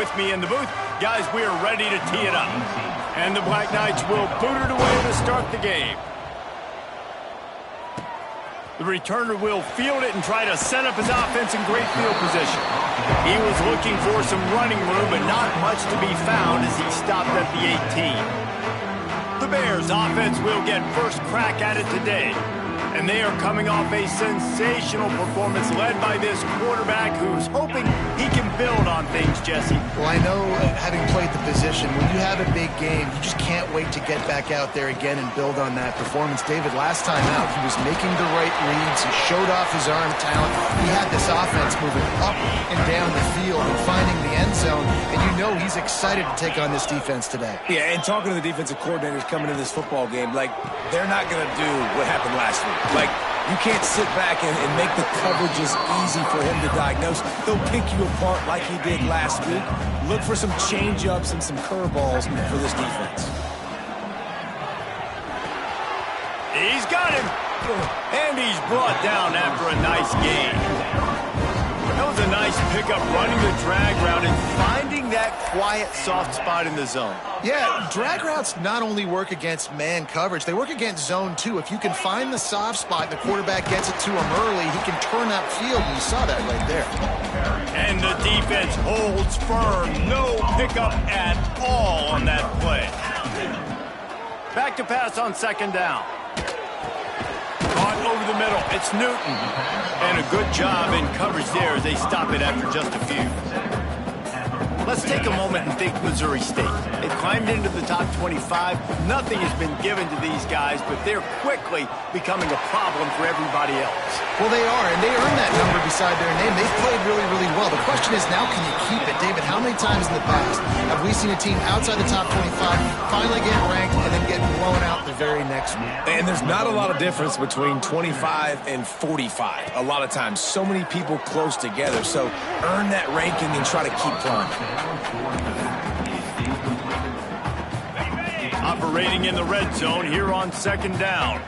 with me in the booth. Guys, we are ready to tee it up. And the Black Knights will boot it away to start the game. The returner will field it and try to set up his offense in great field position. He was looking for some running room, but not much to be found as he stopped at the 18. The Bears offense will get first crack at it today. And they are coming off a sensational performance led by this quarterback who's hoping he can build on things, Jesse. Well, I know having played the position, when you have a big game, you just can't wait to get back out there again and build on that performance. David, last time out, he was making the right reads. He showed off his arm talent. He had this offense moving up and down the field and finding the end zone. And you know he's excited to take on this defense today. Yeah, and talking to the defensive coordinators coming into this football game, like, they're not going to do what happened last week. Like, you can't sit back and make the coverages easy for him to diagnose. He'll pick you apart like he did last week. Look for some change-ups and some curveballs for this defense. He's got him. And he's brought down after a nice gain. That was a nice pickup, running the drag route and finding that quiet, soft spot in the zone. Yeah, drag routes not only work against man coverage, they work against zone too. If you can find the soft spot and the quarterback gets it to him early, he can turn that field, and you saw that right there. And the defense holds firm. No pickup at all on that play. Back to pass on second down. Caught over the middle. It's Newton. And a good job in coverage there as they stop it after just a few. Let's take a moment and think Missouri State. They've climbed into the top 25. Nothing has been given to these guys, but they're quickly becoming a problem for everybody else. Well, they are, and they earned that number beside their name. They've played really, really well. The question is, now can you keep it? David, how many times in the past have we seen a team outside the top 25 finally get ranked and then get blown out the very next week? And there's not a lot of difference between 25 and 45. A lot of times, so many people close together. So earn that ranking and try to keep climbing. Operating in the red zone here on second down.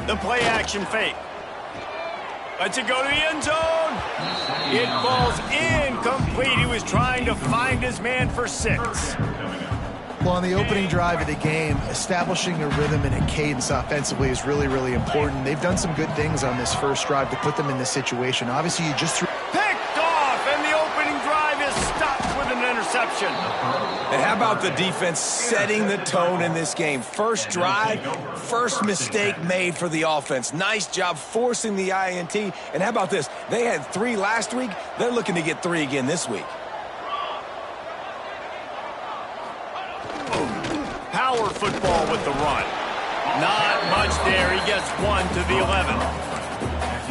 The play action fake. Lets it go to the end zone. It falls incomplete. He was trying to find his man for 6. Well, on the opening drive of the game, establishing a rhythm and a cadence offensively is really, really important. They've done some good things on this first drive to put them in this situation. Obviously, you just threw... Picked off, and the opening drive is stopped with an interception. And how about the defense setting the tone in this game? First drive, first mistake made for the offense. Nice job forcing the INT. And how about this? They had 3 last week. They're looking to get 3 again this week. Power football with the run. Not much there. He gets 1 to the 11.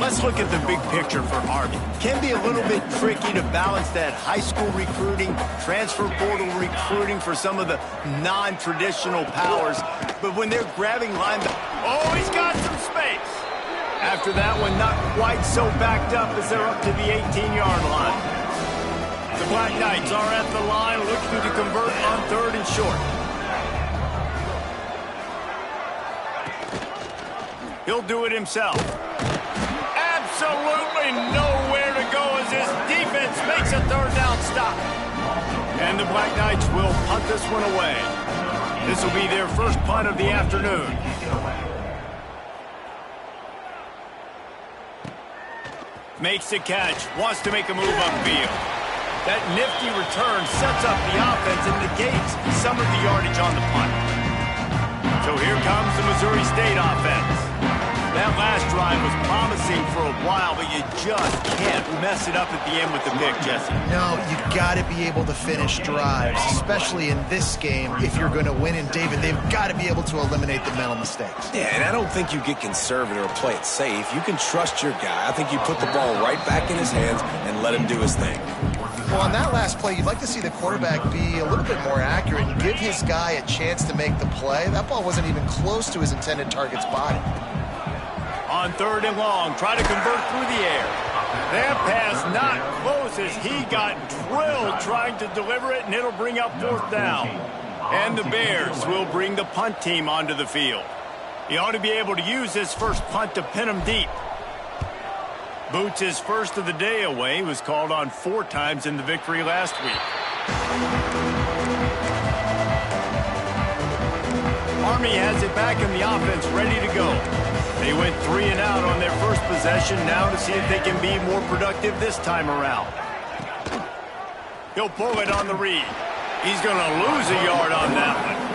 Let's look at the big picture for Army. Can be a little bit tricky to balance that high school recruiting, transfer portal recruiting for some of the non-traditional powers. But when they're grabbing linebackers, oh, he's got some space. After that one, not quite so backed up as they're up to the 18-yard line. The Black Knights are at the line looking to convert on 3rd and short. He'll do it himself. Absolutely nowhere to go as his defense makes a 3rd down stop. And the Black Knights will punt this one away. This will be their first punt of the afternoon. Makes the catch, wants to make a move upfield. That nifty return sets up the offense and negates some of the yardage on the punt. So here comes the Missouri State offense. That last drive was promising for a while, but you just can't mess it up at the end with the pick, Jesse. No, you got to be able to finish drives, especially in this game if you're going to win. And, David, they've got to be able to eliminate the mental mistakes. Yeah, and I don't think you get conservative or play it safe. You can trust your guy. I think you put the ball right back in his hands and let him do his thing. Well, on that last play, you'd like to see the quarterback be a little bit more accurate and give his guy a chance to make the play. That ball wasn't even close to his intended target's body. On 3rd and long, try to convert through the air. That pass not close as he got drilled trying to deliver it, and it'll bring up 4th down. And the Bears will bring the punt team onto the field. He ought to be able to use this first punt to pin him deep. Boots his first of the day away. He was called on 4 times in the victory last week. Army has it back in the offense, ready to go. They went 3 and out on their first possession, now to see if they can be more productive this time around. He'll pull it on the read. He's going to lose a yard on that one.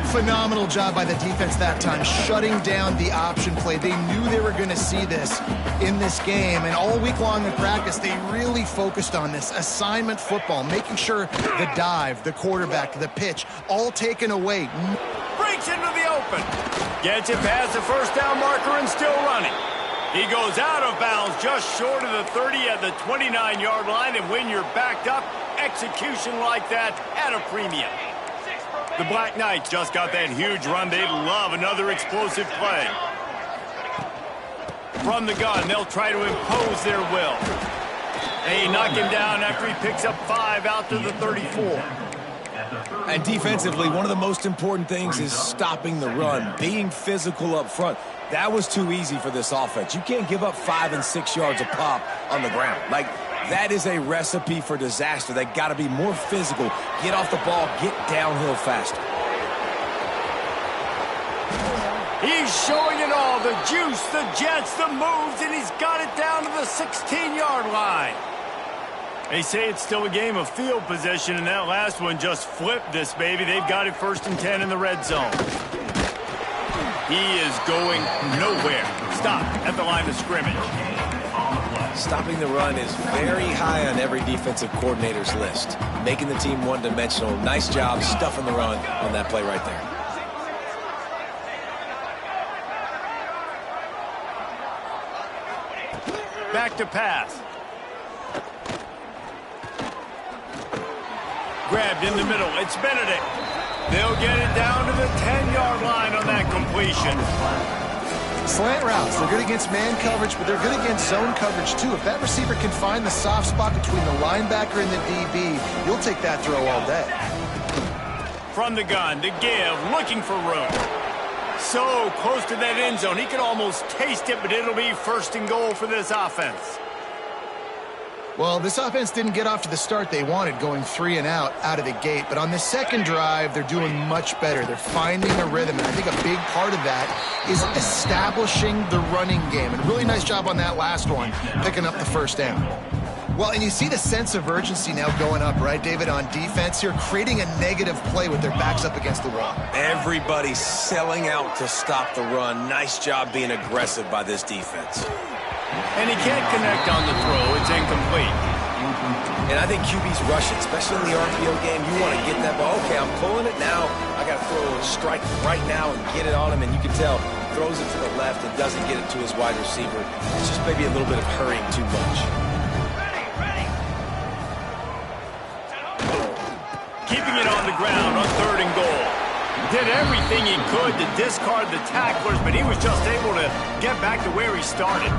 Phenomenal job by the defense that time, shutting down the option play. They knew they were going to see this in this game, and all week long in practice, they really focused on this assignment football, making sure the dive, the quarterback, the pitch, all taken away. Breaks into the open. Gets it past the first down marker and still running. He goes out of bounds just short of the 30 at the 29-yard line, and when you're backed up, execution like that at a premium. The Black Knights just got that huge run. They'd love another explosive play. From the gun, they'll try to impose their will. They knock him down after he picks up 5 out to the 34. And defensively, one of the most important things is stopping the run, being physical up front. That was too easy for this offense. You can't give up 5 and 6 yards a pop on the ground. Like, that is a recipe for disaster. They got to be more physical, get off the ball, get downhill faster. He's showing it all, the juice, the jets, the moves, and he's got it down to the 16-yard line. They say it's still a game of field position, and that last one just flipped this baby. They've got it 1st and 10 in the red zone. He is going nowhere. Stop at the line of scrimmage. Stopping the run is very high on every defensive coordinator's list. Making the team one-dimensional. Nice job stuffing the run on that play right there. Back to pass. Grabbed in the middle. It's Benedict. They'll get it down to the 10-yard line on that completion. Slant routes, they're good against man coverage, but they're good against zone coverage too. If that receiver can find the soft spot between the linebacker and the DB, you'll take that throw all day. From the gun, to give, looking for room. So close to that end zone, he could almost taste it, but it'll be 1st and goal for this offense. Well, this offense didn't get off to the start they wanted, going 3 and out of the gate. But on the second drive, they're doing much better. They're finding a rhythm, and I think a big part of that is establishing the running game. And a really nice job on that last one, picking up the 1st down. Well, and you see the sense of urgency now going up, right, David, on defense here, creating a negative play with their backs up against the wall. Everybody's selling out to stop the run. Nice job being aggressive by this defense. And he can't connect on the throw. It's incomplete. And I think QB's rushing, especially in the RPO game. You want to get that ball. Okay, I'm pulling it now. I got to throw a strike right now and get it on him. And you can tell, throws it to the left and doesn't get it to his wide receiver. It's just maybe a little bit of hurrying too much. Keeping it on the ground on 3rd and goal. Did everything he could to discard the tacklers, but he was just able to get back to where he started.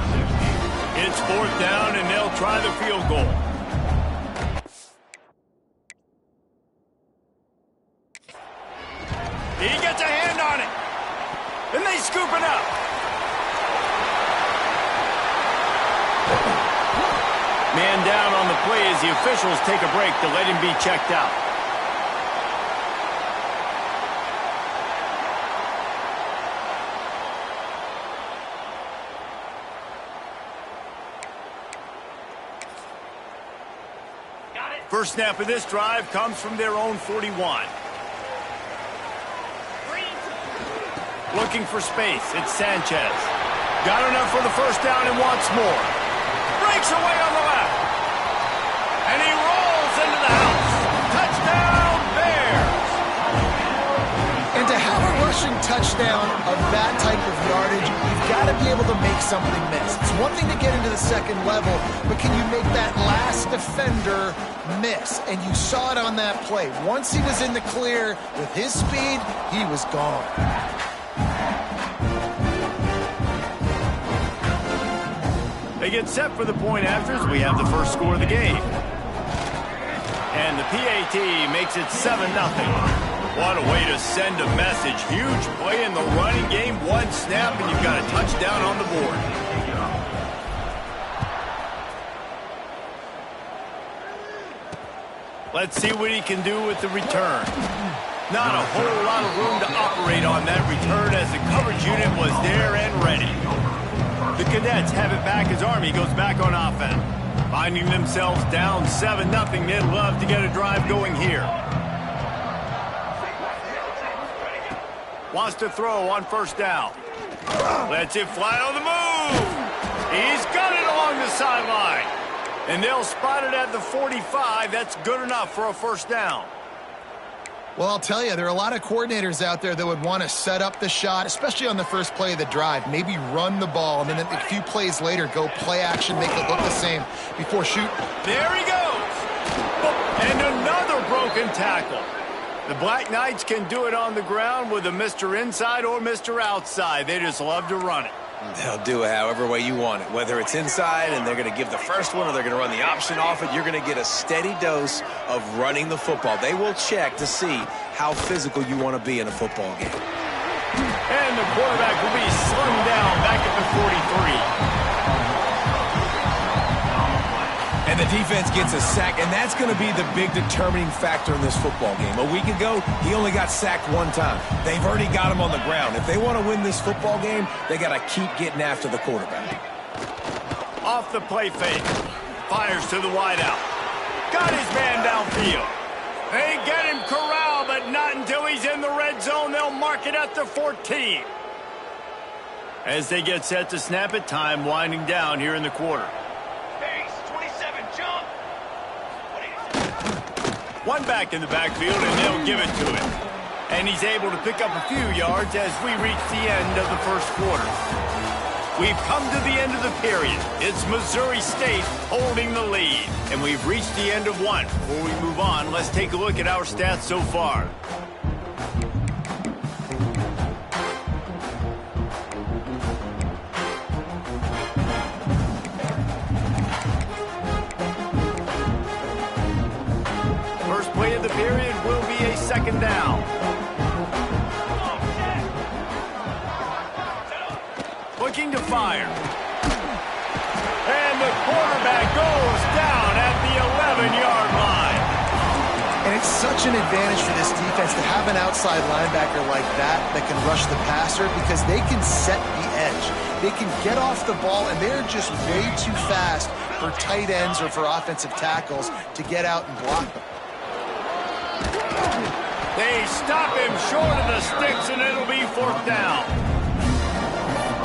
It's 4th down, and they'll try the field goal. He gets a hand on it, and they scoop it up. Man down on the play as the officials take a break to let him be checked out. First snap of this drive comes from their own 41. Looking for space. It's Sanchez. Got enough for the 1st down and wants more. Breaks away on the left. And he rolls into the house. Touchdown, Bears. And to have a rushing touchdown of that type of yardage, you've got to be able to make something miss. It's one thing to get into the 2nd level, but can you make that last defender miss? And you saw it on that play. Once he was in the clear with his speed, he was gone. They get set for the point afters. We have the first score of the game. And the PAT makes it 7-0. What a way to send a message. Huge play in the running game. 1 snap, and you've got a touchdown on the board. Let's see what he can do with the return. Not a whole lot of room to operate on that return as the coverage unit was there and ready. The Cadets have it back as Army goes back on offense. Finding themselves down 7-0, they'd love to get a drive going here. Wants to throw on first down. Lets it fly on the move. He's got it along the sideline. And they'll spot it at the 45. That's good enough for a first down. Well, I'll tell you, there are a lot of coordinators out there that would want to set up the shot, especially on the first play of the drive. Maybe run the ball, and then a few plays later, go play action, make it look the same before shooting. There he goes. And another broken tackle. The Black Knights can do it on the ground with a Mr. Inside or Mr. Outside. They just love to run it. They'll do it however way you want it. Whether it's inside and they're going to give the first one or they're going to run the option off it, you're going to get a steady dose of running the football. They will check to see how physical you want to be in a football game. And the quarterback will be slung down back at the 43. And the defense gets a sack, and that's going to be the big determining factor in this football game. A week ago, he only got sacked one time. They've already got him on the ground. If they want to win this football game, they got to keep getting after the quarterback. Off the play fake. Fires to the wideout. Got his man downfield. They get him corralled, but not until he's in the red zone. They'll mark it at the 14. As they get set to snap it, time winding down here in the quarter. One back in the backfield, and they'll give it to him. And he's able to pick up a few yards as we reach the end of the first quarter. We've come to the end of the period. It's Missouri State holding the lead. And we've reached the end of one. Before we move on, let's take a look at our stats so far. Play of the period will be a second down. Looking to fire. And the quarterback goes down at the 11-yard line. And it's such an advantage for this defense to have an outside linebacker like that can rush the passer because they can set the edge. They can get off the ball, and they're just way too fast for tight ends or for offensive tackles to get out and block them. They stop him short of the sticks, and it'll be fourth down.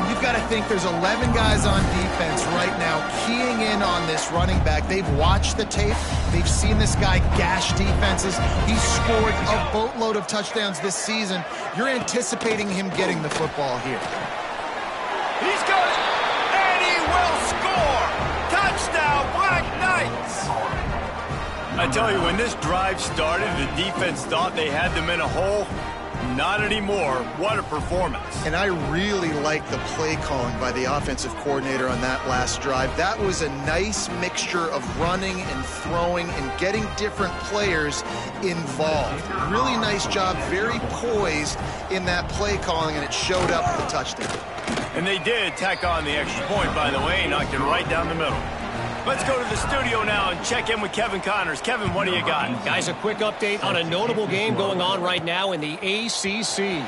You've got to think there's 11 guys on defense right now keying in on this running back. They've watched the tape. They've seen this guy gash defenses. He's scored a boatload of touchdowns this season. You're anticipating him getting the football here. He's got it, and he will score. Touchdown, Black Knights. I tell you, when this drive started, the defense thought they had them in a hole. Not anymore. What a performance. And I really like the play calling by the offensive coordinator on that last drive. That was a nice mixture of running and throwing and getting different players involved. Really nice job, very poised in that play calling, and it showed up for the touchdown. And they did tack on the extra point, by the way, knocked it right down the middle. Let's go to the studio now and check in with Kevin Connors. Kevin, what do you got? Guys, a quick update on a notable game going on right now in the ACC.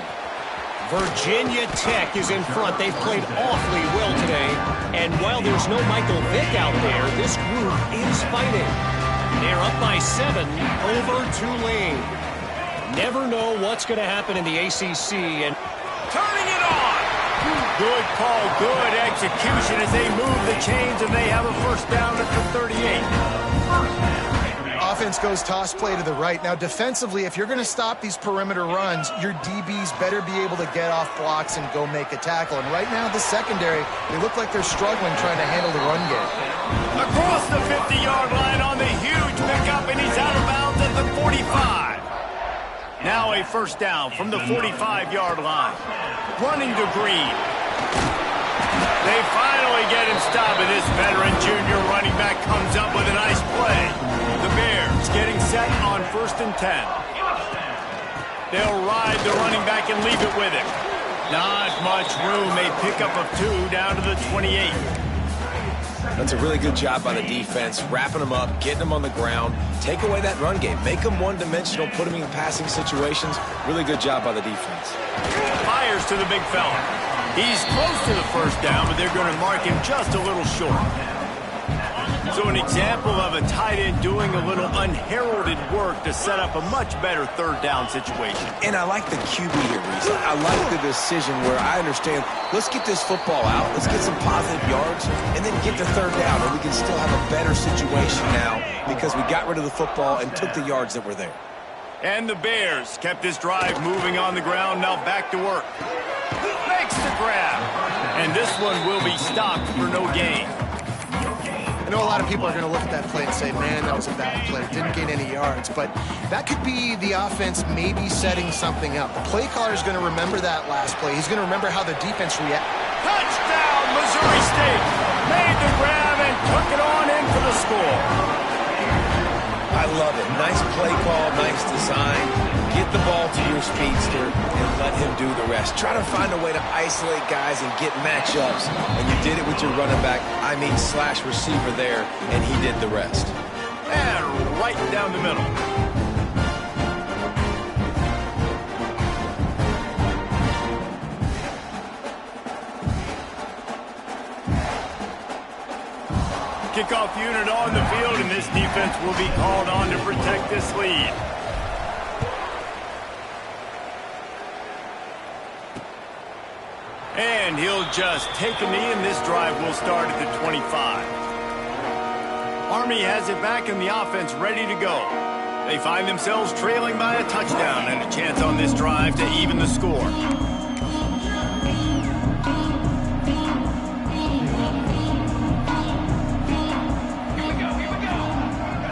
Virginia Tech is in front. They've played awfully well today. And while there's no Michael Vick out there, this group is fighting. They're up by 7 over Tulane. Never know what's going to happen in the ACC. And turning it on. Good call, good execution as they move the chains, and they have a first down at the 38. Offense goes toss play to the right. Now, defensively, if you're going to stop these perimeter runs, your DBs better be able to get off blocks and go make a tackle. And right now, the secondary, they look like they're struggling trying to handle the run game. Across the 50-yard line on the huge pickup, and he's out of bounds at the 45. Now a first down from the 45-yard line. Running to Green. They finally get him stopped, and this veteran junior running back comes up with a nice play. The Bears getting set on 1st and 10. They'll ride the running back and leave it with him. Not much room. A pickup of 2 down to the 28. That's a really good job by the defense, wrapping them up, getting them on the ground, take away that run game, make them one-dimensional, put them in passing situations. Really good job by the defense. Fires to the big fella. He's close to the first down, but they're going to mark him just a little short. So an example of a tight end doing a little unheralded work to set up a much better third down situation. And I like the QB here, Reese. I like the decision where I understand, let's get this football out, let's get some positive yards, and then get to third down, and we can still have a better situation now because we got rid of the football and took the yards that were there. And the Bears kept this drive moving on the ground, now back to work. Makes the grab. And this one will be stopped for no gain. I know a lot of people are going to look at that play and say, man, that was a bad play. Didn't gain any yards. But that could be the offense maybe setting something up. The play caller is going to remember that last play. He's going to remember how the defense reacted. Touchdown, Missouri State. Made the grab and took it on in for the score. I love it. Nice play call, nice design. Get the ball to your speedster and let him do the rest. Try to find a way to isolate guys and get matchups. And you did it with your running back, slash receiver there, and he did the rest. And right down the middle. Kickoff unit on the field, and this defense will be called on to protect this lead. And he'll just take a knee, and this drive will start at the 25. Army has it back in the offense, ready to go. They find themselves trailing by a touchdown and a chance on this drive to even the score.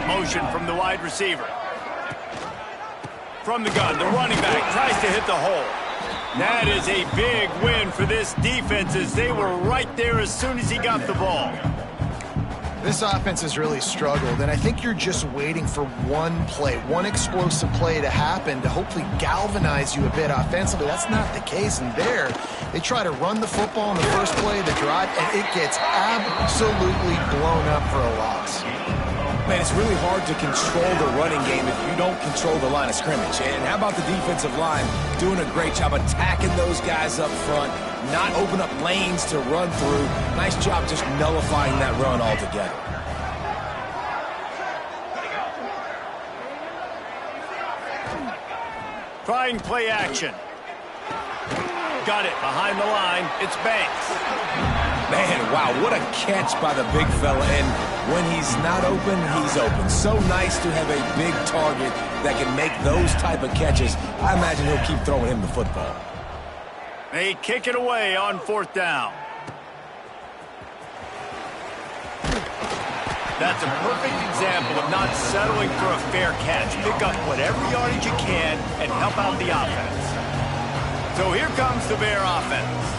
Motion from the wide receiver. From the gun, the running back tries to hit the hole. That is a big win for this defense as they were right there as soon as he got the ball. This offense has really struggled, and I think you're just waiting for one play, one explosive play to happen to hopefully galvanize you a bit offensively. That's not the case, and there, they try to run the football in the first play of the drive, and it gets absolutely blown up for a loss. Man, it's really hard to control the running game if you don't control the line of scrimmage. And how about the defensive line doing a great job attacking those guys up front, not open up lanes to run through. Nice job just nullifying that run altogether. Trying play action. Got it behind the line. It's Banks. Man, wow, what a catch by the big fella. And when he's not open, he's open. So nice to have a big target that can make those type of catches. I imagine he'll keep throwing him the football. They kick it away on fourth down. That's a perfect example of not settling for a fair catch. Pick up whatever yardage you can and help out the offense. So here comes the Bear offense.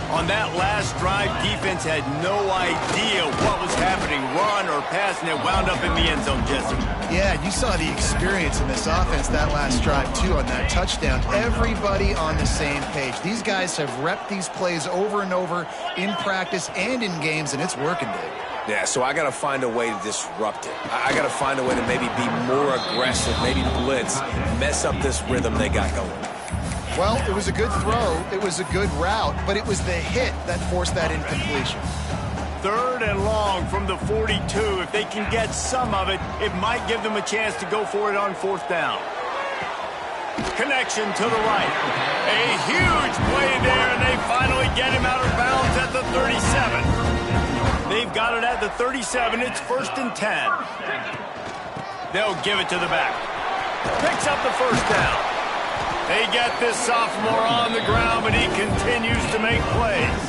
On that last drive, defense had no idea what was happening, run or pass, and it wound up in the end zone, Jesse. Yeah, you saw the experience in this offense that last drive, too, on that touchdown. Everybody on the same page. These guys have repped these plays over and over in practice and in games, and it's working, Dave. Yeah, so I got to find a way to disrupt it. I got to find a way to maybe be more aggressive, maybe blitz, mess up this rhythm they got going. Well, it was a good throw, it was a good route, but it was the hit that forced that incompletion. Third and long from the 42. If they can get some of it, it might give them a chance to go for it on fourth down. Connection to the right. A huge play there, and they finally get him out of bounds at the 37. They've got it at the 37. It's 1st and 10. They'll give it to the back. Picks up the first down. They get this sophomore on the ground, but he continues to make plays.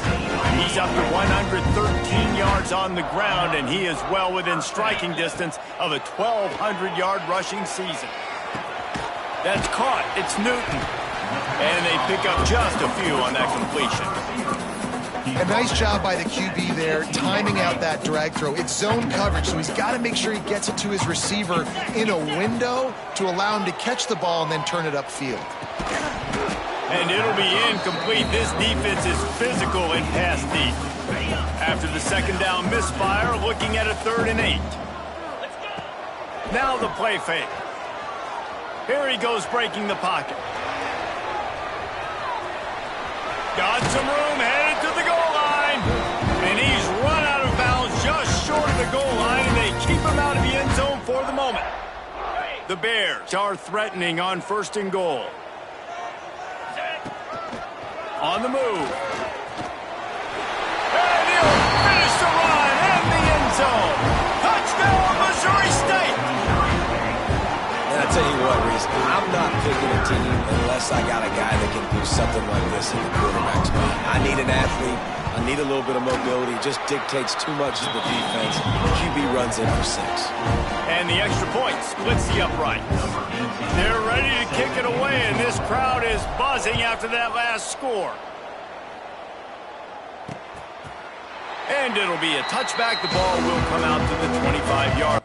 He's up to 113 yards on the ground, and he is well within striking distance of a 1,200-yard rushing season. That's caught. It's Newton. And they pick up just a few on that completion. A nice job by the QB there, timing out that drag throw. It's zone coverage, so he's got to make sure he gets it to his receiver in a window to allow him to catch the ball and then turn it upfield. And it'll be incomplete. This defense is physical and pass deep. After the second down misfire, looking at a 3rd and 8. Now the play fake. Here he goes breaking the pocket. Got some room, headed to the goal line. And he's run out of bounds just short of the goal line, and they keep him out of the end zone for the moment. The Bears are threatening on 1st and goal. On the move. And he'll finish the run in the end zone. Touchdown, Missouri State. And I tell you what, Reese, I'm not picking a team unless I got a guy that can do something like this in the quarterback spot. I need an athlete. I need a little bit of mobility. It just dictates too much of the defense. QB runs in for 6. And the extra point splits the upright. They're ready to kick it away, and this crowd is buzzing after that last score. And it'll be a touchback. The ball will come out to the 25-yard.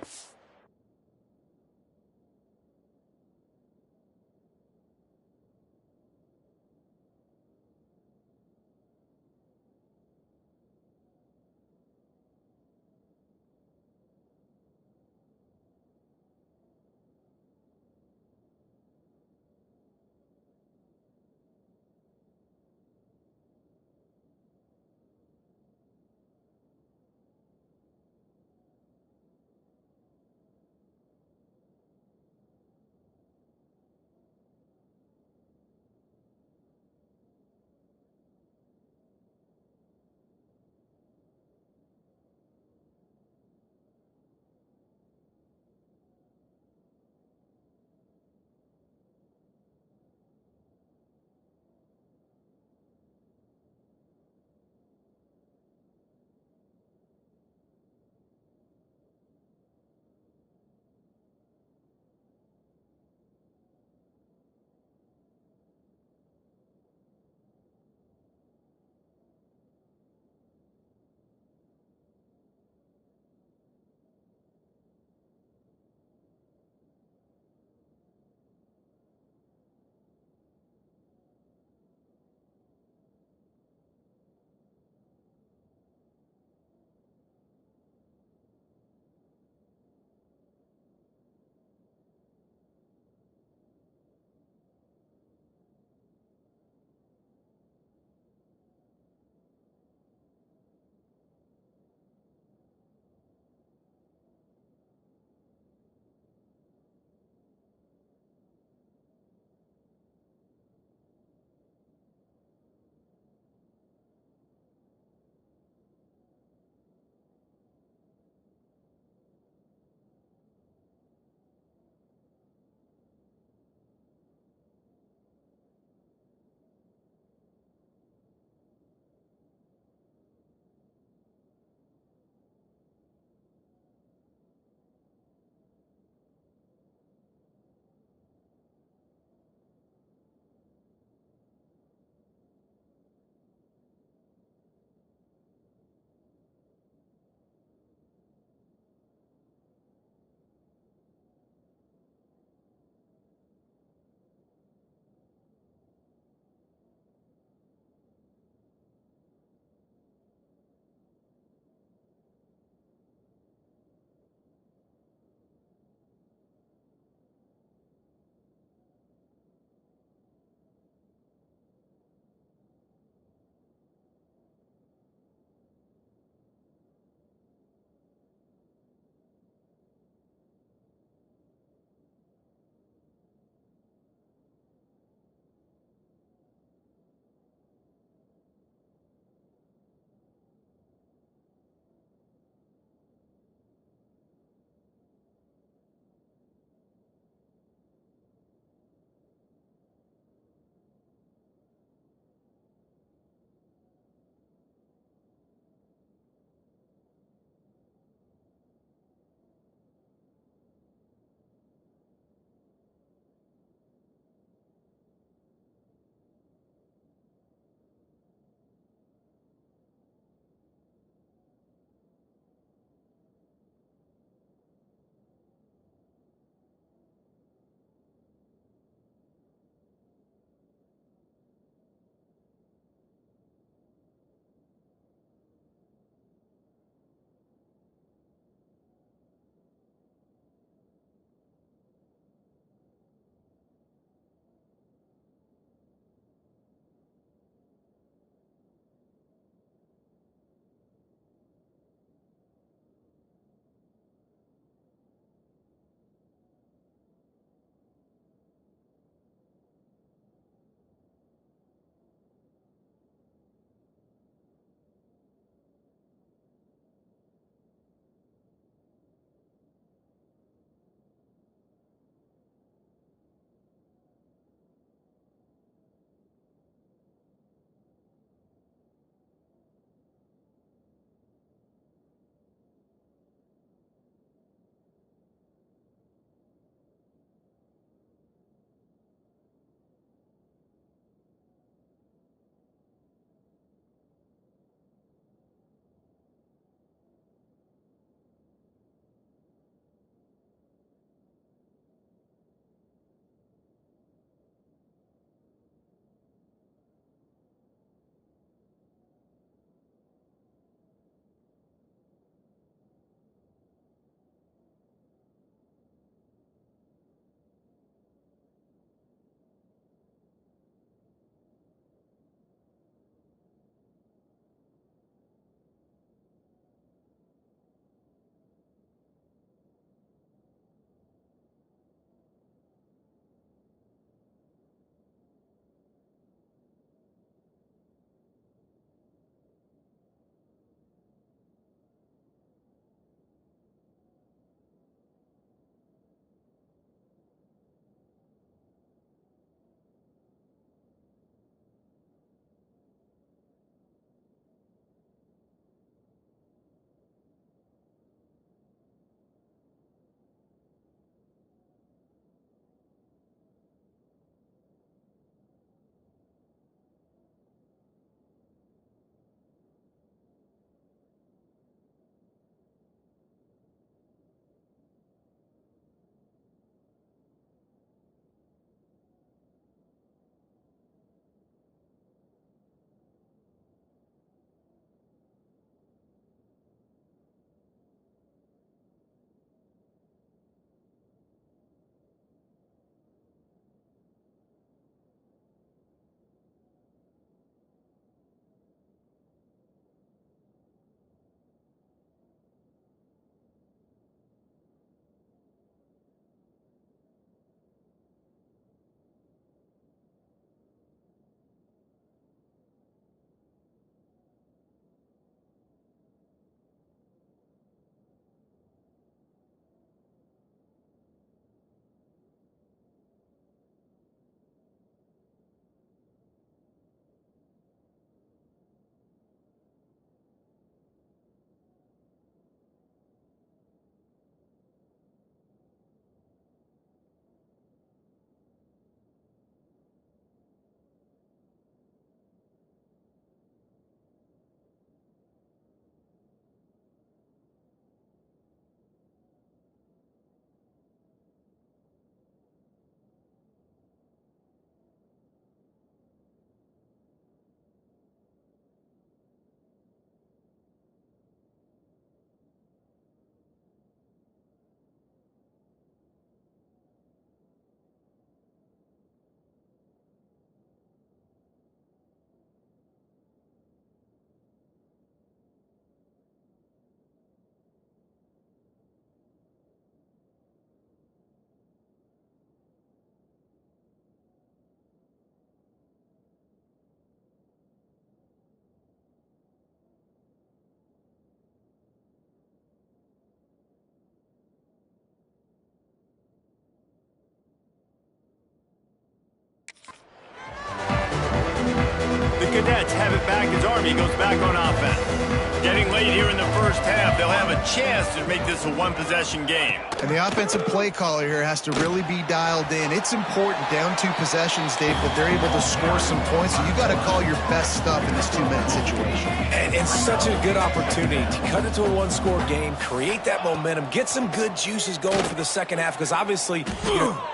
Jets have it back as Army goes back on offense. Getting late here in the first half, they'll have a chance to make this a one-possession game. And the offensive play caller here has to really be dialed in. It's important, down 2 possessions, Dave, that they're able to score some points. So you got to call your best stuff in this 2-minute situation. And such a good opportunity to cut it to a one-score game, create that momentum, get some good juices going for the second half, because obviously,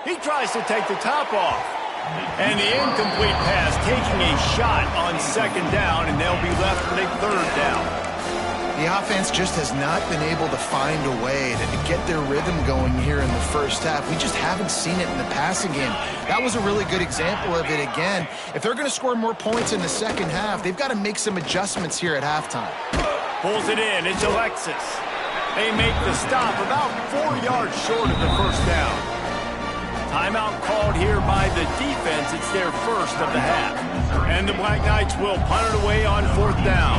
he tries to take the top off. And the incomplete pass, taking a shot on second down, and they'll be left with a third down. The offense just has not been able to find a way to get their rhythm going here in the first half. We just haven't seen it in the passing game. That was a really good example of it again. If they're going to score more points in the second half, they've got to make some adjustments here at halftime. Pulls it in. It's Alexis. They make the stop about 4 yards short of the first down. Timeout called here by the defense. It's their first of the half. And the Black Knights will punt it away on 4th down.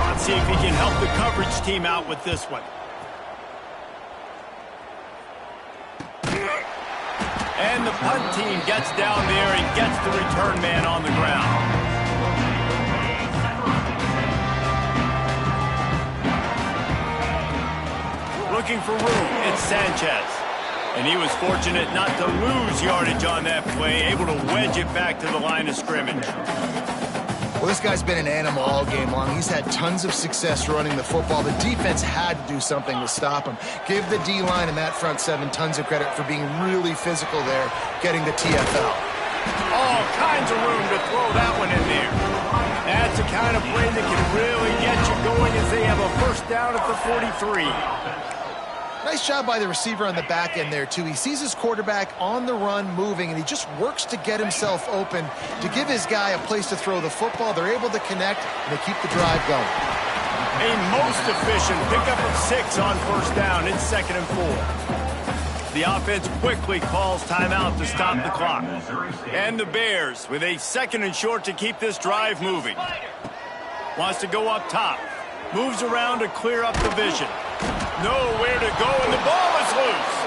Let's see if he can help the coverage team out with this one. And the punt team gets down there and gets the return man on the ground. Looking for room, it's Sanchez. And he was fortunate not to lose yardage on that play, able to wedge it back to the line of scrimmage. Well, this guy's been an animal all game long. He's had tons of success running the football. The defense had to do something to stop him. Give the D-line and that front 7 tons of credit for being really physical there, getting the TFL. All kinds of room to throw that one in there. That's the kind of play that can really get you going as they have a first down at the 43. Nice job by the receiver on the back end there, too. He sees his quarterback on the run moving, and he just works to get himself open to give his guy a place to throw the football. They're able to connect, and they keep the drive going. A most efficient pickup of 6 on first down. It's 2nd and 4. The offense quickly calls timeout to stop the clock. And the Bears with a 2nd and short to keep this drive moving. Wants to go up top. Moves around to clear up the vision. Nowhere to go, and the ball is loose.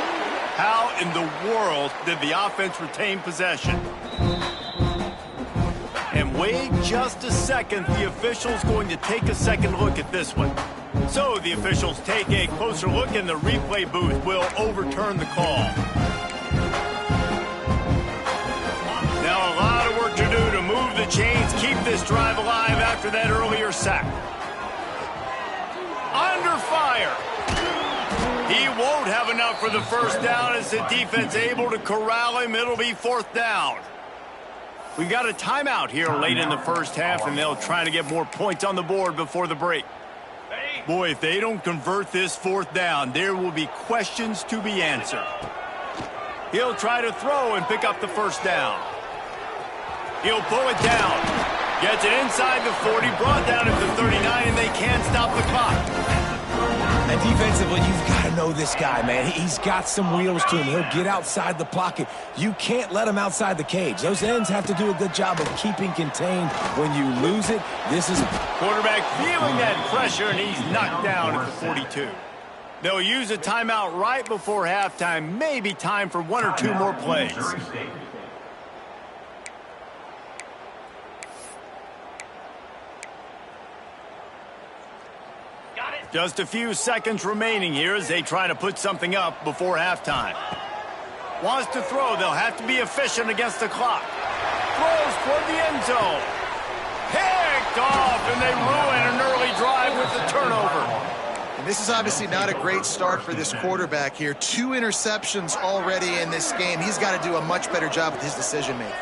How in the world did the offense retain possession? And wait just a second. The official's going to take a second look at this one. So the officials take a closer look, and the replay booth will overturn the call. Now a lot of work to do to move the chains, keep this drive alive after that earlier sack. Under fire. He won't have enough for the first down as the defense able to corral him. It'll be 4th down. We got a timeout here late in the first half, and they'll try to get more points on the board before the break. Boy, if they don't convert this 4th down, there will be questions to be answered. He'll try to throw and pick up the first down. He'll pull it down. Gets it inside the 40, brought down at the 39, and they can't stop the clock. And defensively, you've got to know this guy, man. He's got some wheels to him. He'll get outside the pocket. You can't let him outside the cage. Those ends have to do a good job of keeping contained. When you lose it, this is... Quarterback feeling that pressure, and he's knocked down at the 42. They'll use a timeout right before halftime. Maybe time for 1 or 2 more plays. Just a few seconds remaining here as they try to put something up before halftime. Wants to throw. They'll have to be efficient against the clock. Throws toward the end zone. Picked off, and they ruin an early drive with the turnover. And this is obviously not a great start for this quarterback here. 2 interceptions already in this game. He's got to do a much better job with his decision-making.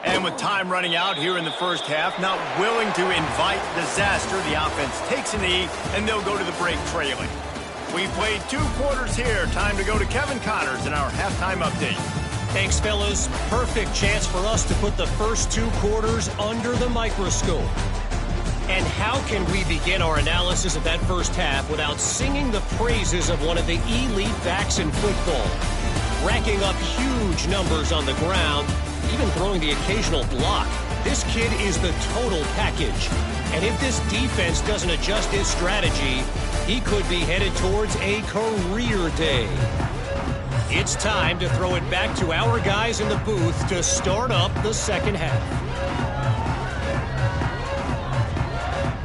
And with time running out here in the first half, not willing to invite disaster, the offense takes a knee, and they'll go to the break trailing. We played 2 quarters here. Time to go to Kevin Connors in our halftime update. Thanks, fellas. Perfect chance for us to put the first 2 quarters under the microscope. And how can we begin our analysis of that first half without singing the praises of one of the elite backs in football? Racking up huge numbers on the ground, even throwing the occasional block. This kid is the total package. And if this defense doesn't adjust his strategy, he could be headed towards a career day. It's time to throw it back to our guys in the booth to start up the second half.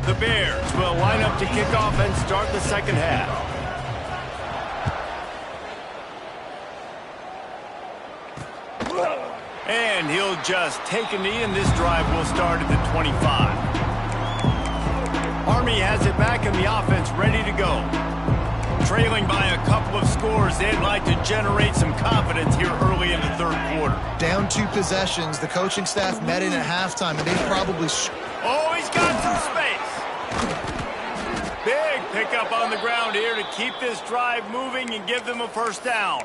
The Bears will line up to kick off and start the second half. And he'll just take a knee, and this drive will start at the 25. Army has it back, and the offense ready to go. Trailing by a couple of scores, they'd like to generate some confidence here early in the third quarter. Down 2 possessions. The coaching staff met in at halftime, and they probably... Oh, he's got some space. Big pickup on the ground here to keep this drive moving and give them a first down.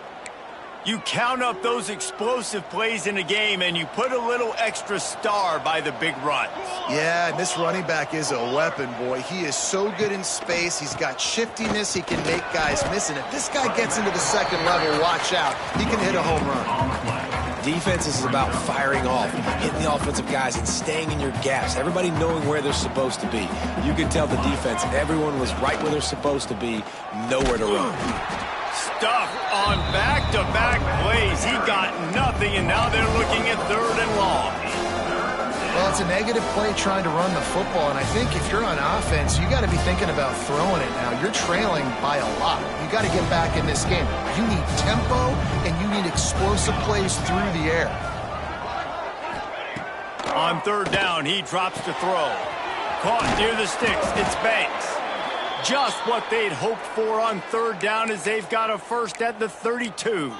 You count up those explosive plays in a game, and you put a little extra star by the big runs. Yeah, and this running back is a weapon, boy. He is so good in space. He's got shiftiness. He can make guys miss. And if this guy gets into the second level, watch out. He can hit a home run. Defense is about firing off, hitting the offensive guys, and staying in your gaps. Everybody knowing where they're supposed to be. You can tell the defense, everyone was right where they're supposed to be, nowhere to run. Stuff on back-to-back plays. He got nothing, and now they're looking at third and long. Well, it's a negative play trying to run the football, and I think if you're on offense, you got to be thinking about throwing it now. You're trailing by a lot. You got to get back in this game. You need tempo, and you need explosive plays through the air. On third down, he drops to throw. Caught near the sticks. It's Banks. Just what they'd hoped for on third down, as they've got a first at the 32.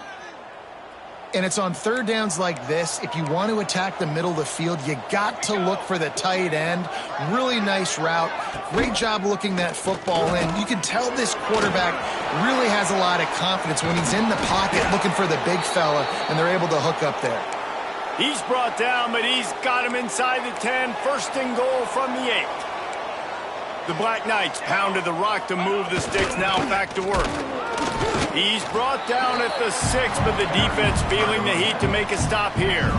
And it's on third downs like this. If you want to attack the middle of the field, you got to look for the tight end. Really nice route. Great job looking that football in. You can tell this quarterback really has a lot of confidence when he's in the pocket looking for the big fella, and they're able to hook up there. He's brought down, but he's got him inside the 10. First and goal from the 8. The Black Knights pounded the rock to move the sticks, now back to work. He's brought down at the 6, but the defense feeling the heat to make a stop here.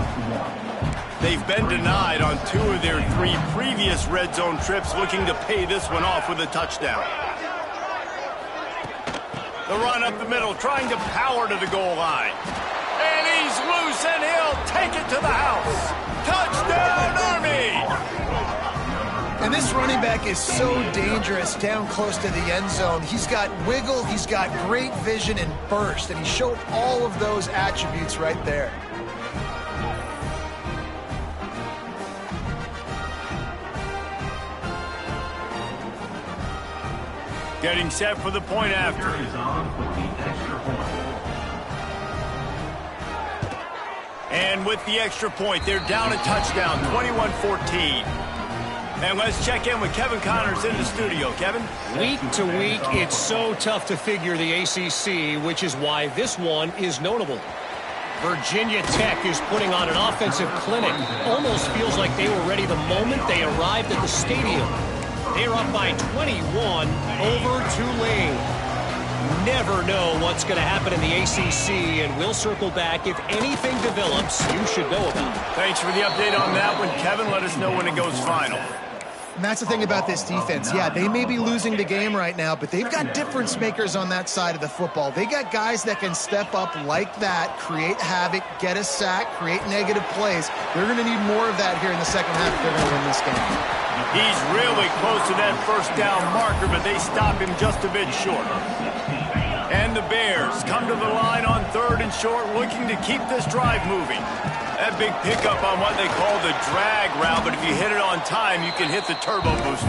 They've been denied on 2 of their 3 previous red zone trips, looking to pay this one off with a touchdown. The run up the middle, trying to power to the goal line. And he's loose, and he'll take it to the house. Touchdown, Army! And this running back is so dangerous down close to the end zone. He's got wiggle, he's got great vision and burst, and he showed all of those attributes right there. Getting set for the point after. And with the extra point, they're down a touchdown, 21-14. And let's check in with Kevin Connors in the studio. Kevin? Week to week, it's so tough to figure the ACC, which is why this one is notable. Virginia Tech is putting on an offensive clinic. Almost feels like they were ready the moment they arrived at the stadium. They're up by 21 over Tulane. Never know what's going to happen in the ACC, and we'll circle back if anything develops you should know about. Thanks for the update on that one, Kevin. Let us know when it goes final. And that's the thing about this defense. Yeah, they may be losing the game right now, but they've got difference makers on that side of the football. They got guys that can step up like that, create havoc, get a sack, create negative plays. They're going to need more of that here in the second half if they're going to win this game. He's really close to that first down marker, but they stop him just a bit short. And the Bears come to the line on third and short, looking to keep this drive moving. That big pickup on what they call the drag route, but if you hit it on time, you can hit the turbo booster.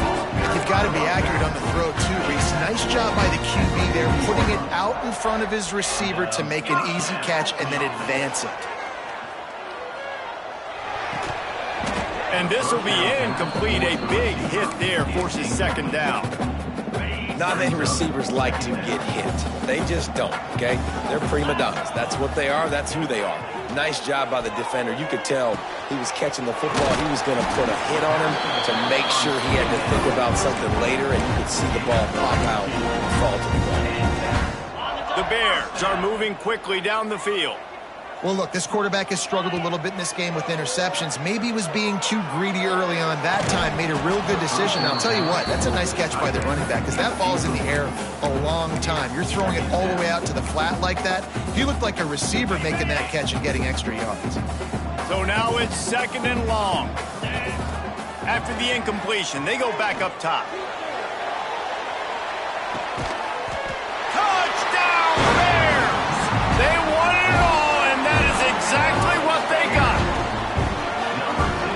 You've got to be accurate on the throw, too, Reese. Nice job by the QB there, putting it out in front of his receiver to make an easy catch and then advance it. And this will be incomplete. A big hit there forces second down. Not many receivers like to get hit. They just don't, okay? They're prima donnas. That's what they are. That's who they are. Nice job by the defender. You could tell he was catching the football. He was going to put a hit on him to make sure he had to think about something later, and you could see the ball pop out and fall to the ground. The Bears are moving quickly down the field. Well, look, this quarterback has struggled a little bit in this game with interceptions. Maybe he was being too greedy early on. That time made a real good decision. I'll tell you what, that's a nice catch by the running back because that ball's in the air a long time. You're throwing it all the way out to the flat like that. He looked like a receiver making that catch and getting extra yards. So now it's second and long. After the incompletion, they go back up top. Touchdown Bears! They won it all, and that is exactly what they got.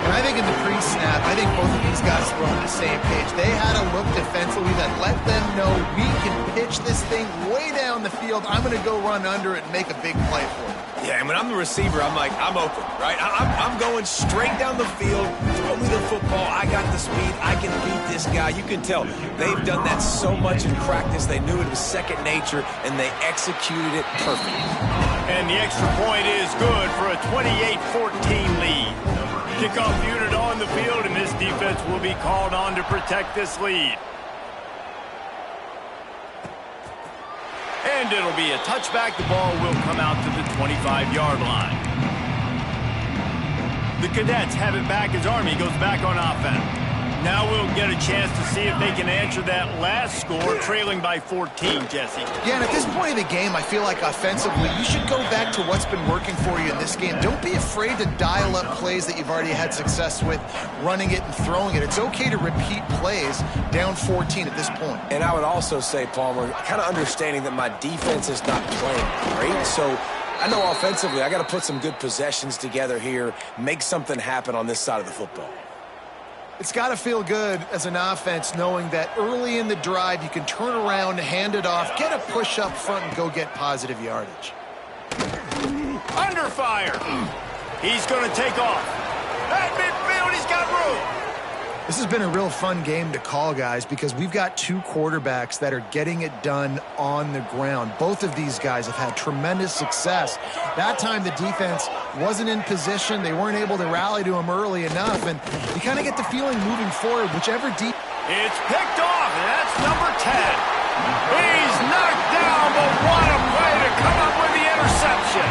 And I think in the pre-snap, I think both of these guys were on the same page. They had a look defensively that let them know we can pitch this thing way down the field. I'm going to go run under it and make a big play for it. Yeah, and when I'm the receiver, I'm like, I'm open, right? I'm going straight down the field. Throw me the football. I got the speed. I can beat this guy. You can tell they've done that so much in practice. They knew it was second nature, and they executed it perfectly. And the extra point is good for a 28-14 lead. Kickoff unit on the field, and this defense will be called on to protect this lead. And it'll be a touchback. The ball will come out to the 25-yard line. The Cadets have it back as Army goes back on offense. Now we'll get a chance to see if they can answer that last score, trailing by 14, Jesse. Yeah, and at this point of the game, I feel like offensively, you should go back to what's been working for you in this game. Don't be afraid to dial up plays that you've already had success with, running it and throwing it. It's okay to repeat plays down 14 at this point. And I would also say, Palmer, kind of understanding that my defense is not playing great, so I know offensively I got to put some good possessions together here, make something happen on this side of the football. It's got to feel good as an offense knowing that early in the drive you can turn around, hand it off, get a push up front, and go get positive yardage. Under fire. He's going to take off. At midfield, he's got room. This has been a real fun game to call, guys, because we've got two quarterbacks that are getting it done on the ground. Both of these guys have had tremendous success. That time the defense wasn't in position. They weren't able to rally to him early enough, and you kind of get the feeling moving forward, whichever deep... It's picked off, and that's number 10. He's knocked down, but what a play to come up with the interception.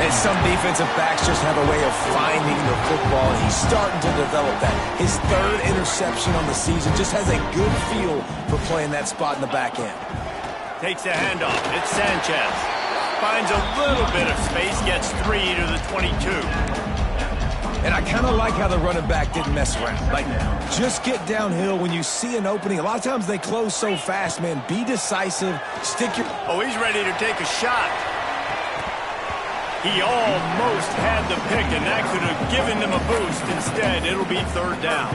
And some defensive backs just have a way of finding the football. He's starting to develop that. His third interception on the season, just has a good feel for playing that spot in the back end. Takes the handoff. It's Sanchez. Finds a little bit of space, gets 3 to the 22. And I kind of like how the running back didn't mess around. Like, just get downhill when you see an opening. A lot of times they close so fast, man. Be decisive. Stick your... Oh, he's ready to take a shot. He almost had the pick, and that could have given them a boost. Instead, it'll be third down.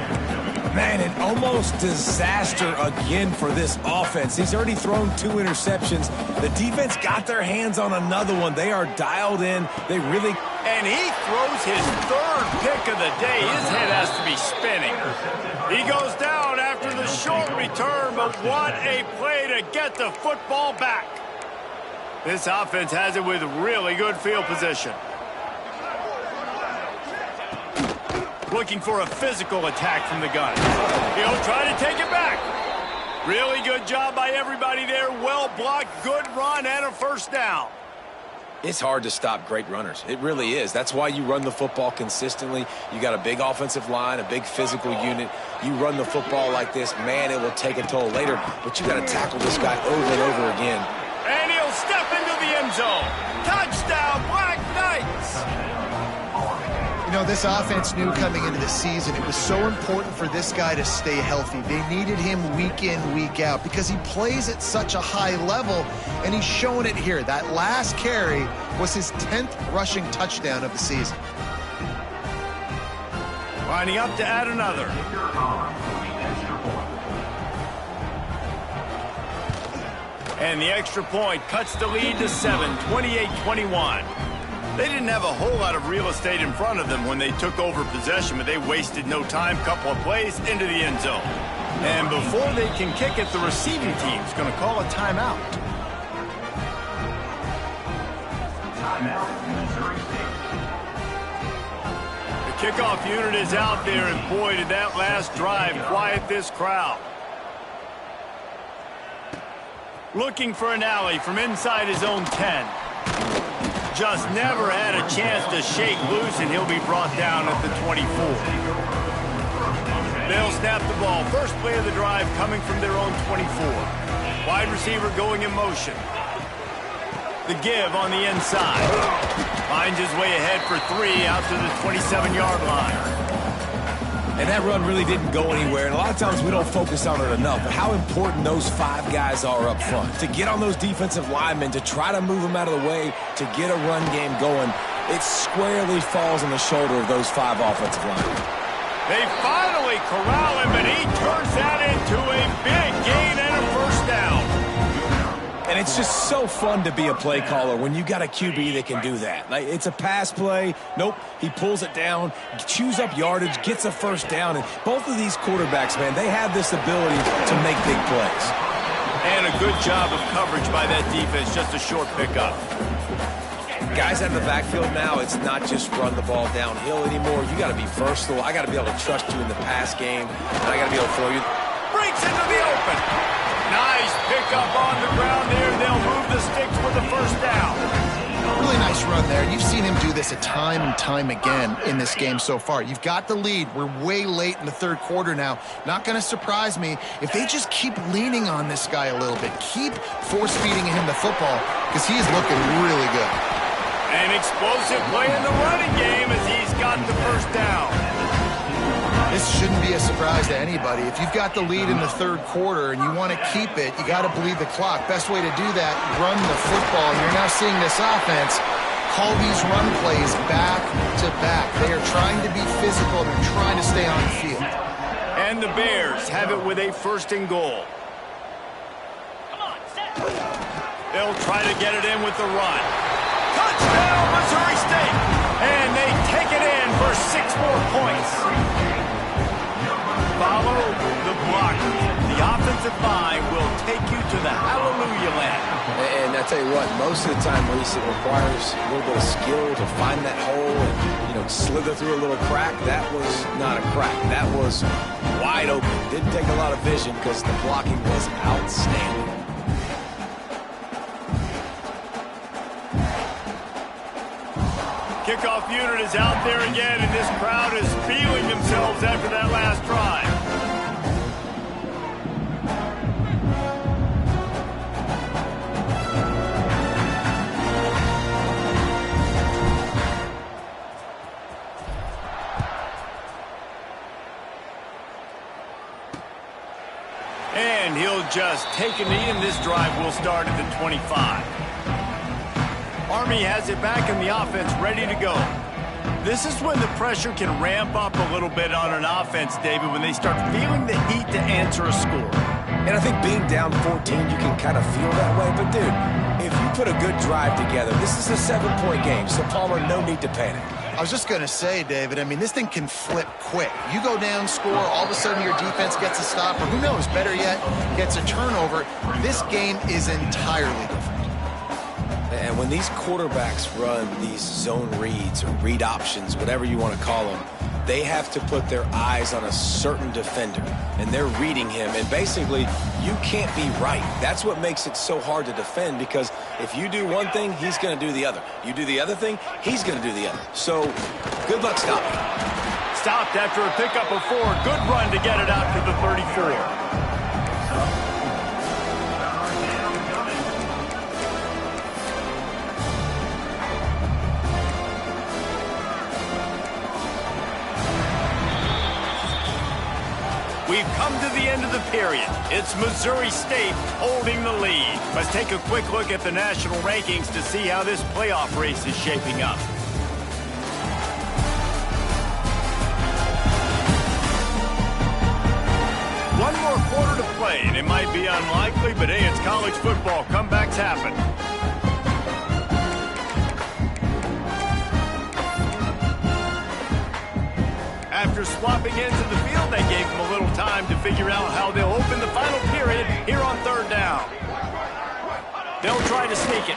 Man, an almost disaster again for this offense. He's already thrown 2 interceptions. The defense got their hands on another one. They are dialed in. They really... And he throws his third pick of the day. His head has to be spinning. He goes down after the short return, but what a play to get the football back. This offense has it with really good field position. Looking for a physical attack from the gun. He'll try to take it back. Really good job by everybody there. Well blocked, good run, and a first down. It's hard to stop great runners. It really is. That's why you run the football consistently. You got a big offensive line, a big physical unit. You run the football like this, man, it will take a toll later, but you got to tackle this guy over and over again. And he'll step into the end zone. Touchdown, Black Knights! You know, this offense knew coming into the season it was so important for this guy to stay healthy. They needed him week in, week out because he plays at such a high level, and he's showing it here. That last carry was his 10th rushing touchdown of the season. Lining up to add another. And the extra point cuts the lead to 7, 28-21. They didn't have a whole lot of real estate in front of them when they took over possession, but they wasted no time. Couple of plays into the end zone. And before they can kick it, the receiving team's going to call a timeout. The kickoff unit is out there, and boy, did that last drive quiet this crowd. Looking for an alley from inside his own 10. Just never had a chance to shake loose, and he'll be brought down at the 24. They'll snap the ball. First play of the drive coming from their own 24. Wide receiver going in motion. The give on the inside. Finds his way ahead for 3 out to the 27-yard line. And that run really didn't go anywhere. And a lot of times we don't focus on it enough. But how important those 5 guys are up front. To get on those defensive linemen, to try to move them out of the way, to get a run game going, it squarely falls on the shoulder of those 5 offensive linemen. They finally corral him, and he turns that into a big gain and a first down. And it's just so fun to be a play caller when you got a QB that can do that. Like, it's a pass play. Nope, he pulls it down, chews up yardage, gets a first down. And both of these quarterbacks, man, they have this ability to make big plays. And a good job of coverage by that defense, just a short pickup. Guys out of the backfield now, it's not just run the ball downhill anymore. You got to be versatile. I got to be able to trust you in the pass game, and I got to be able to throw you. Breaks into the open. Nice pickup on the ground there. They'll move the sticks with a first down. Really nice run there. You've seen him do this time and time again in this game so far. You've got the lead. We're way late in the third quarter now. Not going to surprise me if they just keep leaning on this guy a little bit. Keep force-feeding him the football because he is looking really good. An explosive play in the running game as he's got the first down. This shouldn't be a surprise to anybody. If you've got the lead in the third quarter and you want to keep it, you got to bleed the clock. Best way to do that, run the football. And you're now seeing this offense call these run plays back to back. They are trying to be physical. They're trying to stay on the field. And the Bears have it with a first and goal. They'll try to get it in with the run. Touchdown, Missouri State! And they take it in for 6 more points. Follow the blockers. The offensive line will take you to the hallelujah land. And I tell you what, most of the time, Reese, it requires a little bit of skill to find that hole and, slither through a little crack. That was not a crack. That was wide open. Didn't take a lot of vision because the blocking was outstanding. Kickoff unit is out there again, and this crowd is feeling themselves after that last drive. And he'll just take a knee, and this drive will start at the 25. Army has it back in the offense, ready to go. This is when the pressure can ramp up a little bit on an offense, David, when they start feeling the heat to answer a score. And I think being down 14, you can kind of feel that way. But, dude, if you put a good drive together, this is a 7-point game, so, Palmer, no need to panic. I was just going to say, David, I mean, this thing can flip quick. You go down, score, all of a sudden your defense gets a stop, or who knows, better yet, gets a turnover. This game is entirely different. And when these quarterbacks run these zone reads or read options, whatever you want to call them, they have to put their eyes on a certain defender, and they're reading him. And basically, you can't be right. That's what makes it so hard to defend, because if you do one thing, he's going to do the other. You do the other thing, he's going to do the other. So, good luck stopping. Stopped after a pickup of 4. Good run to get it out to the 34. We've come to the end of the period. It's Missouri State holding the lead. Let's take a quick look at the national rankings to see how this playoff race is shaping up. One more quarter to play, and it might be unlikely, but hey, it's college football. Comebacks happen. After swapping into the field, they gave them a little time to figure out how they'll open the final period here on third down. They'll try to sneak it.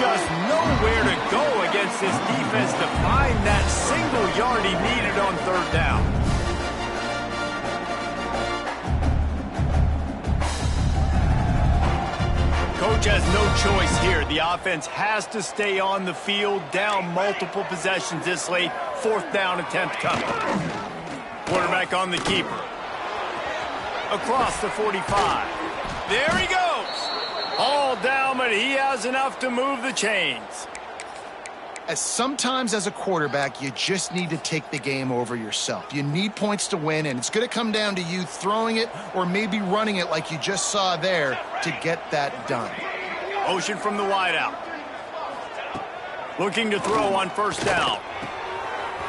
Just nowhere to go against this defense to find that single yard he needed on third down. Coach has no choice here. The offense has to stay on the field, down multiple possessions this late. 4th down attempt coming. Quarterback on the keeper. Across the 45. There he goes. All down, but he has enough to move the chains. Sometimes as a quarterback, you just need to take the game over yourself. You need points to win, and it's going to come down to you throwing it or maybe running it like you just saw there to get that done. Motion from the wideout. Looking to throw on first down.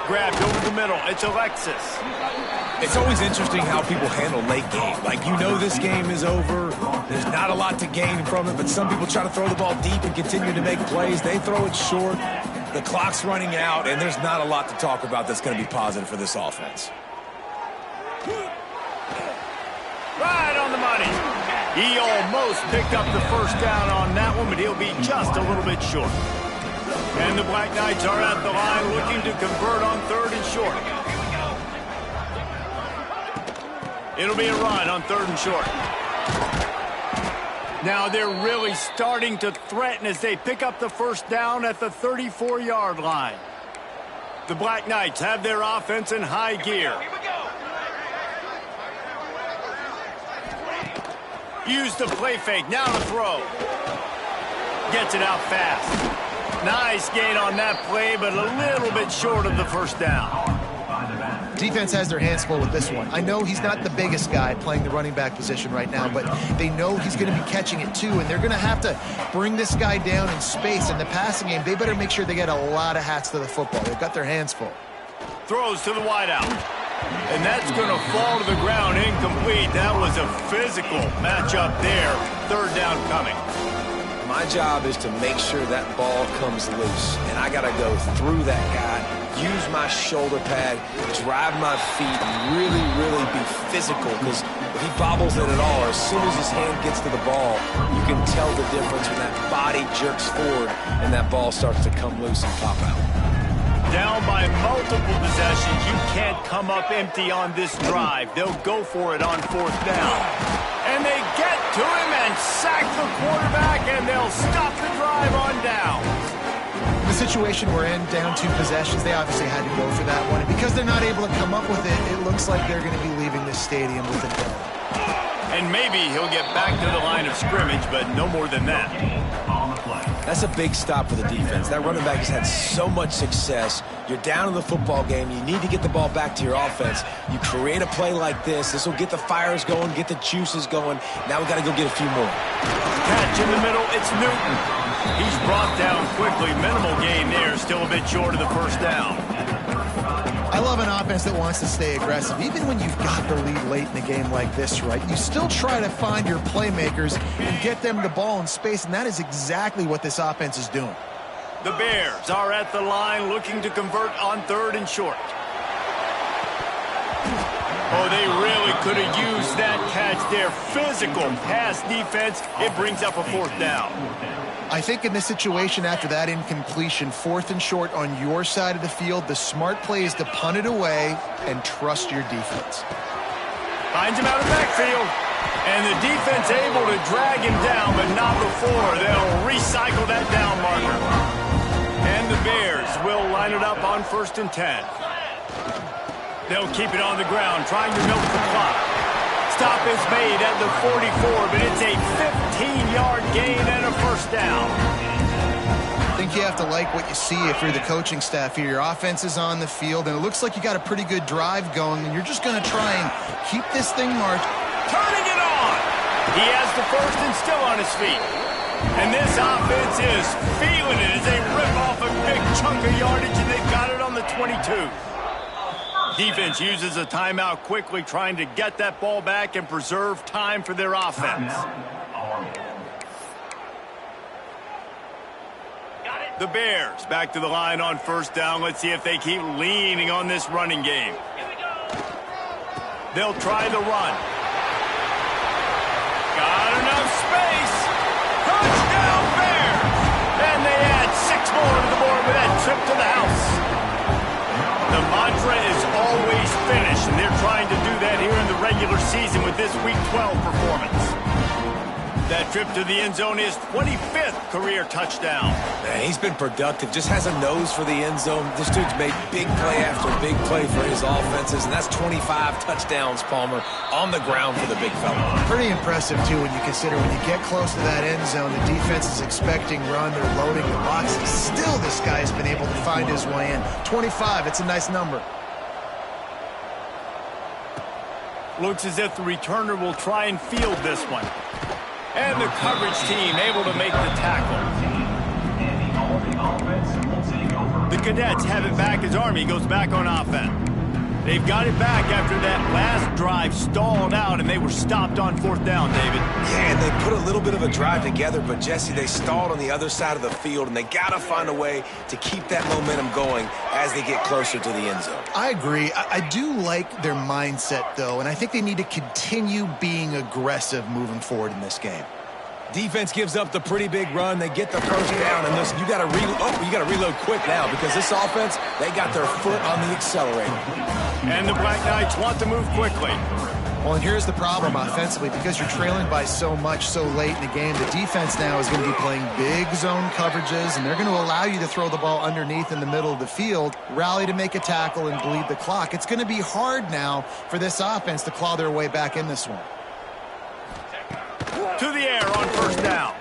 Grabbed over the middle. It's Alexis. It's always interesting how people handle late game. Like, you know this game is over. There's not a lot to gain from it, but some people try to throw the ball deep and continue to make plays. They throw it short. The clock's running out, and there's not a lot to talk about that's going to be positive for this offense. Right on the money. He almost picked up the first down on that one, but he'll be just a little bit short. And the Black Knights are at the line looking to convert on third and short. It'll be a run on third and short. Now they're really starting to threaten as they pick up the first down at the 34-yard line. The Black Knights have their offense in high gear. Use the play fake. Now to throw. Gets it out fast. Nice gain on that play, but a little bit short of the first down. Defense has their hands full with this one. I know he's not the biggest guy playing the running back position right now, but they know he's going to be catching it too, and they're going to have to bring this guy down in space. In the passing game, they better make sure they get a lot of hats to the football. They've got their hands full. Throws to the wideout. And that's going to fall to the ground incomplete. That was a physical matchup there. Third down coming. My job is to make sure that ball comes loose, and I got to go through that guy, use my shoulder pad, drive my feet, and really, really be physical, because if he bobbles it at all, or as soon as his hand gets to the ball, you can tell the difference when that body jerks forward and that ball starts to come loose and pop out. Down by multiple possessions, you can't come up empty on this drive. They'll go for it on fourth down. And they get to him and sack the quarterback, and they'll stop the drive on down. The situation we're in, down 2 possessions, they obviously had to go for that one. And because they're not able to come up with it, it looks like they're going to be leaving this stadium with a dub. And maybe he'll get back to the line of scrimmage, but no more than that. That's a big stop for the defense. That running back has had so much success. You're down in the football game. You need to get the ball back to your offense. You create a play like this. This will get the fires going, get the juices going. Now we got to go get a few more. Catch in the middle. It's Newton. He's brought down quickly. Minimal gain there. Still a bit short of the first down. I love an offense that wants to stay aggressive. Even when you've got the lead late in the game like this, right, you still try to find your playmakers and get them the ball in space, and that is exactly what this offense is doing. The Bears are at the line looking to convert on third and short. Oh, they really could have used that catch there. Physical pass defense. It brings up a fourth down. I think in this situation after that incompletion, fourth and short on your side of the field, the smart play is to punt it away and trust your defense. Finds him out of the backfield. And the defense able to drag him down, but not before. They'll recycle that down marker. And the Bears will line it up on 1st and 10. They'll keep it on the ground, trying to milk the clock. Stop is made at the 44, but it's a 15-yard gain and a first down. I think you have to like what you see if you're the coaching staff here. Your offense is on the field, and it looks like you got a pretty good drive going, and you're just going to try and keep this thing marched. Turning it on! He has the first and still on his feet. And this offense is feeling it as they rip off a big chunk of yardage, and they've got it on the 22. Defense uses a timeout quickly, trying to get that ball back and preserve time for their offense. The Bears back to the line on first down. Let's see if they keep leaning on this running game. They'll try the run. Got enough space. Touchdown Bears! And they add 6 more to the board with that trip to the house. The mantra is always finish, and they're trying to do that here in the regular season with this Week 12 performance. That trip to the end zone is 25th career touchdown. Man, he's been productive, just has a nose for the end zone. This dude's made big play after big play for his offenses, and that's 25 touchdowns, Palmer, on the ground for the big fella. Pretty impressive, too, when you consider when you get close to that end zone, the defense is expecting run, they're loading the boxes. Still, this guy has been able able to find his way in. 25, it's a nice number. Looks as if the returner will try and field this one. And the coverage team able to make the tackle. The Cadets have it back as Army goes back on offense. They've got it back after that last drive stalled out, and they were stopped on 4th down, David. Yeah, and they put a little bit of a drive together, but, Jesse, they stalled on the other side of the field, and they got to find a way to keep that momentum going as they get closer to the end zone. I agree. I do like their mindset, though, and I think they need to continue being aggressive moving forward in this game. Defense gives up the pretty big run. They get the first down, and listen, you got to reload quick now because this offense, they got their foot on the accelerator. And the Black Knights want to move quickly. Well, and here's the problem offensively. Because you're trailing by so much so late in the game, the defense now is going to be playing big zone coverages, and they're going to allow you to throw the ball underneath in the middle of the field, rally to make a tackle, and bleed the clock. It's going to be hard now for this offense to claw their way back in this one. To the air on 1st down.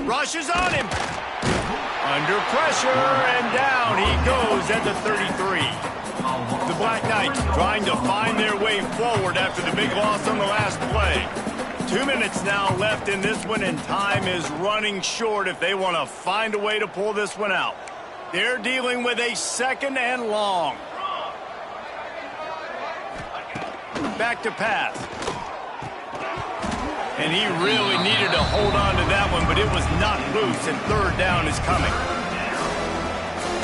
Rushes on him. Under pressure, and down he goes at the 33. The Black Knights trying to find their way forward after the big loss on the last play. 2 minutes now left in this one, and time is running short if they want to find a way to pull this one out. They're dealing with a 2nd and long. Back to pass. And he really needed to hold on to that one, but it was not loose, and 3rd down is coming.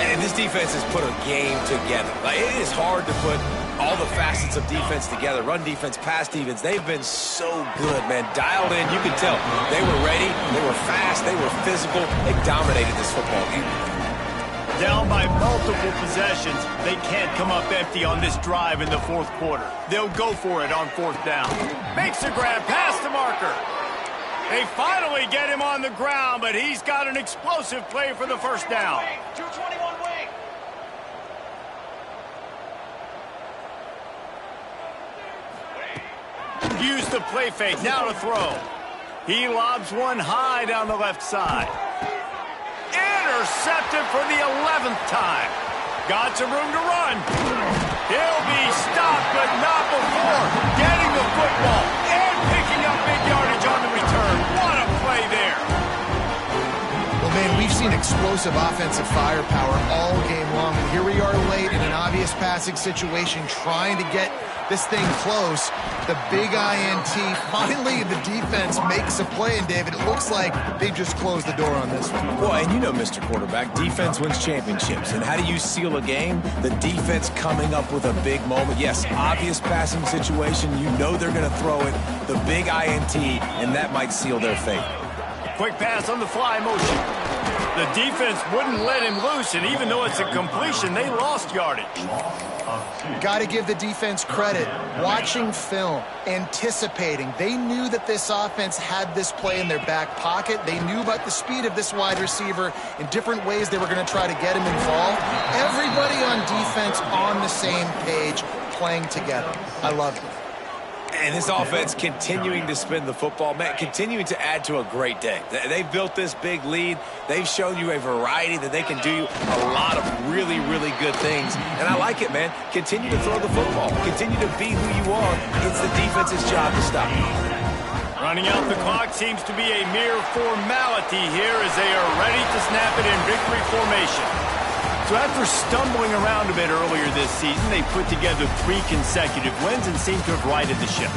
And this defense has put a game together. Like, it is hard to put all the facets of defense together. Run defense, pass defense. They've been so good, man. Dialed in. You can tell. They were ready. They were fast. They were physical. They dominated this football game. Down by multiple possessions, they can't come up empty on this drive in the 4th quarter. They'll go for it on 4th down. Makes a grab past the marker. They finally get him on the ground, but he's got an explosive play for the 1st down. 221 wing. Use the play fake, now to throw. He lobs one high down the left side. Intercepted for the 11th time. Got some room to run. He'll be stopped, but not before getting the football and picking up big yardage on the return. What a play there. Well, man, we've seen explosive offensive firepower all game long, and here we are late in an obvious passing situation trying to get this thing close. The big INT. Finally, the defense makes a play, and David, it looks like they just closed the door on this one. Well, and you know, Mr. Quarterback, defense wins championships. And how do you seal a game? The defense coming up with a big moment. Yes, obvious passing situation. You know they're going to throw it. The big INT, and that might seal their fate. Quick pass on the fly motion. The defense wouldn't let him loose, and even though it's a completion, they lost yardage. Got to give the defense credit. Watching film, anticipating. They knew that this offense had this play in their back pocket. They knew about the speed of this wide receiver in different ways they were going to try to get him involved. Everybody on defense on the same page, playing together. I love it. And this offense continuing to spin the football, man, continuing to add to a great day. They've built this big lead. They've shown you a variety that they can do a lot of really, really good things. And I like it, man. Continue to throw the football. Continue to be who you are. It's the defense's job to stop you. Running out the clock seems to be a mere formality here as they are ready to snap it in victory formation. So after stumbling around a bit earlier this season, they put together 3 consecutive wins and seem to have righted the ship.